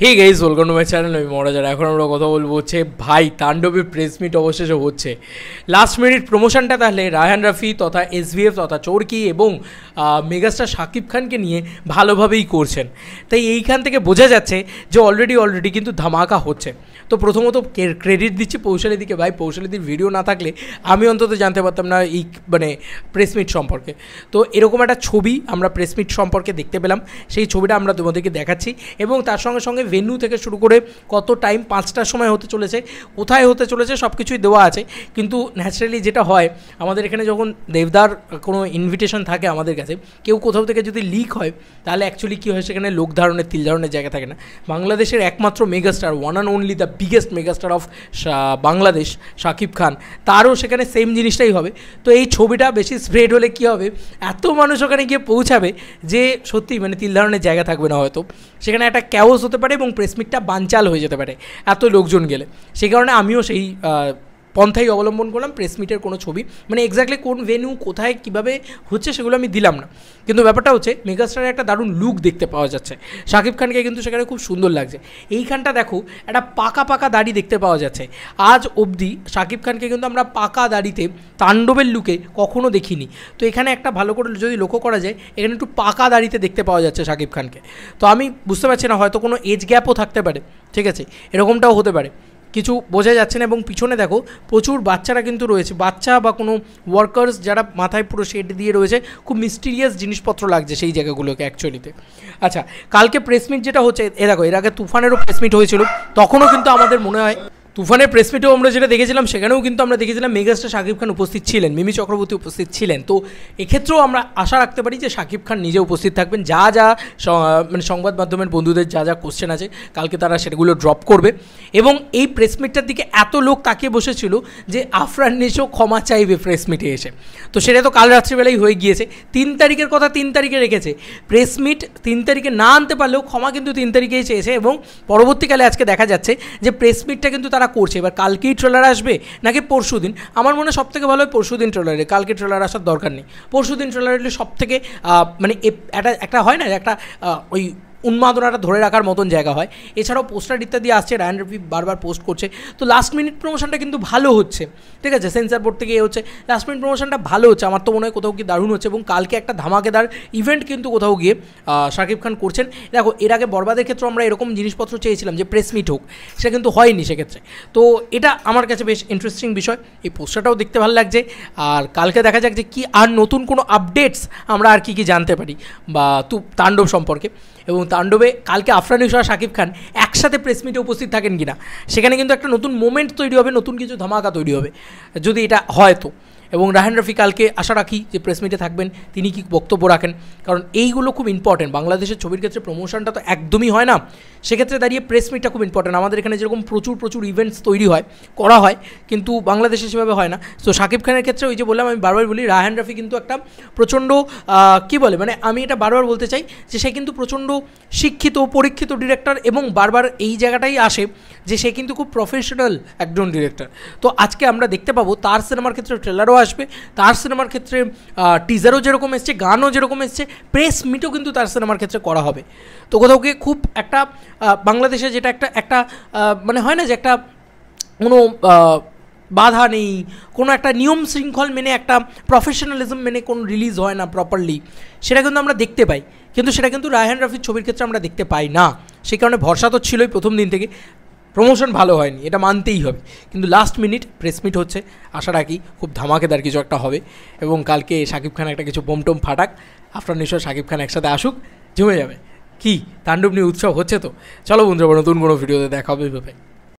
Hey guys, welcome to my channel. আমি মহারাজার। এখন আমরা কথা বলবো হচ্ছে ভাই তাণ্ডবের প্রেস মিট অবশেষে হচ্ছে। লাস্ট মিনিট প্রমোশনটা তাহলে রায়হান রাফি তথা এসভিএফ তথা চোরকি এবং মেগাস্টার শাকিব খানকে নিয়ে ভালোভাবেই করছেন। তাই এইখান থেকে বোঝা যাচ্ছে যে অলরেডি কিন্তু ধামাকা হচ্ছে। তো প্রথমত ক্রেডিট দিচ্ছি পৌশালীদিকে। ভাই পৌশালীদির ভিডিও না থাকলে আমি অন্তত জানতে পারতাম না এই মানে প্রেস মিট সম্পর্কে। তো এরকম একটা ছবি আমরা প্রেস মিট সম্পর্কে দেখতে পেলাম, সেই ছবিটা আমরা তোমাদেরকে দেখাচ্ছি। এবং তার সঙ্গে সঙ্গে ভেন্যু থেকে শুরু করে কত টাইম, 5টার সময় হতে চলেছে, কোথায় হতে চলেছে সব কিছুই দেওয়া আছে। কিন্তু ন্যাচারালি যেটা হয় আমাদের এখানে যখন দেবদার কোনো ইনভিটেশন থাকে আমাদের কাছে, কেউ কোথাও থেকে যদি লিক হয় তাহলে অ্যাকচুয়ালি কী হয়, সেখানে লোক ধারণের তিল ধারণের জায়গা থাকে না। বাংলাদেশের একমাত্র megastar, one and only the biggest megastar of Bangladesh Shakib Khan, তারও সেখানে সেম জিনিসটাই হবে। তো এই ছবিটা বেশি স্প্রেড হলে কী হবে, এত মানুষ ওখানে গিয়ে পৌঁছাবে যে সত্যি মানে তিল ধারণের জায়গা থাকবে না, হয়তো সেখানে একটা ক্যাওস হতে পারে এবং প্রেস মিটটা বানচাল হয়ে যেতে পারে এত লোকজন গেলে। সেই কারণে আমিও সেই পন্থাই অবলম্বন করলাম। প্রেস মিটের কোনো ছবি মানে এক্স্যাক্টলি কোন ভেন্যু কোথায় কীভাবে হচ্ছে সেগুলো আমি দিলাম না, কিন্তু ব্যাপারটা হচ্ছে মেগাস্টারের একটা দারুণ লুক দেখতে পাওয়া যাচ্ছে। শাকিব খানকে কিন্তু সেখানে খুব সুন্দর লাগছে। এইখানটা দেখো একটা পাকা দাড়ি দেখতে পাওয়া যাচ্ছে। আজ অবধি শাকিব খানকে কিন্তু আমরা পাকা দাড়িতে তাণ্ডবের লুকে কখনো দেখিনি। তো এখানে একটা ভালো করে যদি লক্ষ্য করা যায়, এখানে একটু পাকা দাড়িতে দেখতে পাওয়া যাচ্ছে শাকিব খানকে। তো আমি বুঝতে পারছি না, হয়তো কোনো এজ গ্যাপও থাকতে পারে, ঠিক আছে, এরকমটাও হতে পারে, কিছু বোঝা যাচ্ছে না। এবং পিছনে দেখো প্রচুর বাচ্চারা কিন্তু রয়েছে, বাচ্চা বা কোনো ওয়ার্কার্স যারা মাথায় পুরো শেড দিয়ে রয়েছে। খুব মিস্টিরিয়াস জিনিসপত্র লাগছে সেই জায়গাগুলোকে অ্যাকচুয়ালিতে। আচ্ছা, কালকে প্রেস মিট যেটা হচ্ছে, দেখো এর আগে তুফানেরও প্রেস মিট হয়েছিল, তখনও কিন্তু আমাদের মনে হয় তুফানের প্রেস মিটেও আমরা যেটা দেখেছিলাম, সেখানেও কিন্তু আমরা দেখেছিলাম মেগাস্টার শাকিব খান উপস্থিত ছিলেন, মিমি চক্রবর্তী উপস্থিত ছিলেন। তো এক্ষেত্রেও আমরা আশা রাখতে পারি যে শাকিব খান নিজে উপস্থিত থাকবেন। যা মানে সংবাদ মাধ্যমের বন্ধুদের যা কোশ্চেন আছে কালকে তারা সেগুলো ড্রপ করবে। এবং এই প্রেস মিটটার দিকে এত লোক তাকিয়ে বসেছিল যে আফরান নিশো ক্ষমা চাইবে প্রেস মিটে এসে। তো সেটা তো কাল রাত্রিবেলাই হয়ে গিয়েছে। 3 তারিখের কথা 3 তারিখে রেখেছে, প্রেস মিট 3 তারিখে না আনতে পারলেও ক্ষমা কিন্তু 3 তারিখেই চেয়েছে। এবং পরবর্তীকালে আজকে দেখা যাচ্ছে যে প্রেস মিটটা কিন্তু তারা করছে। এবার কালকেই ট্রেলার আসবে নাকি পরশু দিন, আমার মনে হয় সবথেকে ভালো হয় পরশু দিন ট্রেলারে। কালকে ট্রেলার আসার দরকার নেই, পরশু দিন ট্রেলার এলে সবথেকে মানে একটা হয় না একটা ওই উন্মাদনাটা ধরে রাখার মতন জায়গা হয়। এছাড়াও পোস্টার ইত্যাদি আসছে, রায়হান রাফি বারবার পোস্ট করছে। তো লাস্ট মিনিট প্রমোশনটা কিন্তু ভালো হচ্ছে, ঠিক আছে, সেন্সার বোর্ড থেকে হচ্ছে লাস্ট মিনিট প্রমোশনটা ভালো হচ্ছে। আমার তো মনে হয় কোথাও কি দারুণ হচ্ছে। এবং কালকে একটা ধামাকেদার ইভেন্ট কিন্তু কোথাও গিয়ে শাকিব খান করছেন। দেখো এর আগে বরবাদের ক্ষেত্রে আমরা এরকম জিনিসপত্র চেয়েছিলাম যে প্রেস মিট হোক, সেটা কিন্তু হয়নি সেক্ষেত্রে। তো এটা আমার কাছে বেশ ইন্টারেস্টিং বিষয়। এই পোস্টারটাও দেখতে ভালো লাগছে। আর কালকে দেখা যাক যে কি আর নতুন কোনো আপডেটস আমরা আর কি জানতে পারি বা তাণ্ডব সম্পর্কে। এবং তাণ্ডবে কালকে আফরান নিশো আর শাকিব খান একসাথে প্রেস মিটে উপস্থিত থাকেন কিনা, সেখানে কিন্তু একটা নতুন মোমেন্ট তৈরি হবে, নতুন কিছু ধামাকা তৈরি হবে যদি এটা হয় তো। এবং রায়হান রাফি কালকে আশা রাখি যে প্রেস মিটে থাকবেন, তিনি কি বক্তব্য রাখেন, কারণ এইগুলো খুব ইম্পর্টেন্ট। বাংলাদেশের ছবির ক্ষেত্রে প্রমোশনটা তো একদমই হয় না, সেক্ষেত্রে দাঁড়িয়ে প্রেস মিটটা খুব ইম্পর্টেন্ট। আমাদের এখানে যেরকম প্রচুর ইভেন্টস তৈরি হয়, করা হয়, কিন্তু বাংলাদেশে সেভাবে হয় না। তো শাকিব খানের ক্ষেত্রে ওই যে বললাম, আমি বারবার বলি রায়হান রাফি কিন্তু একটা প্রচণ্ড কী বলে, মানে আমি এটা বারবার বলতে চাই যে সে কিন্তু প্রচণ্ড শিক্ষিত পরীক্ষিত ডিরেক্টর। এবং বারবার এই জায়গাটাই আসে যে সে কিন্তু খুব প্রফেশনাল একজন ডিরেক্টর। তো আজকে আমরা দেখতে পাবো তার সিনেমার ক্ষেত্রে ট্রেলারও আসবে, তার সিনেমার ক্ষেত্রে টিজারও যেরকম এসছে, গানও যেরকম এসছে, প্রেস মিটও কিন্তু তার সিনেমার ক্ষেত্রে করা হবে। তো কোথাও গিয়ে খুব একটা বাংলাদেশে যেটা একটা মানে হয় না যে একটা কোনো বাধা নেই, কোনো একটা নিয়ম শৃঙ্খল মেনে একটা প্রফেশনালিজম মেনে কোনো রিলিজ হয় না প্রপারলি, সেটা কিন্তু আমরা দেখতে পাই। কিন্তু সেটা কিন্তু রায়হান রাফির ছবির ক্ষেত্রে আমরা দেখতে পাই না। সেই কারণে ভরসা তো ছিলই প্রথম দিন থেকে, প্রমোশন ভালো হয়নি এটা মানতেই হবে। কিন্তু লাস্ট মিনিট প্রেস মিট হচ্ছে, আশা রাখি খুব ধামাকেদার কিছু একটা হবে। এবং কালকে শাকিব খান একটা কিছু বোমটোম ফাটাক, আফরান নিশো শাকিব খান একসাথে আসুক, জমে যাবে। কি তাণ্ডব নিয়ে উৎসব হচ্ছে। তো চলো বন্ধুরা, নতুন কোনো ভিডিওতে দেখা হবে।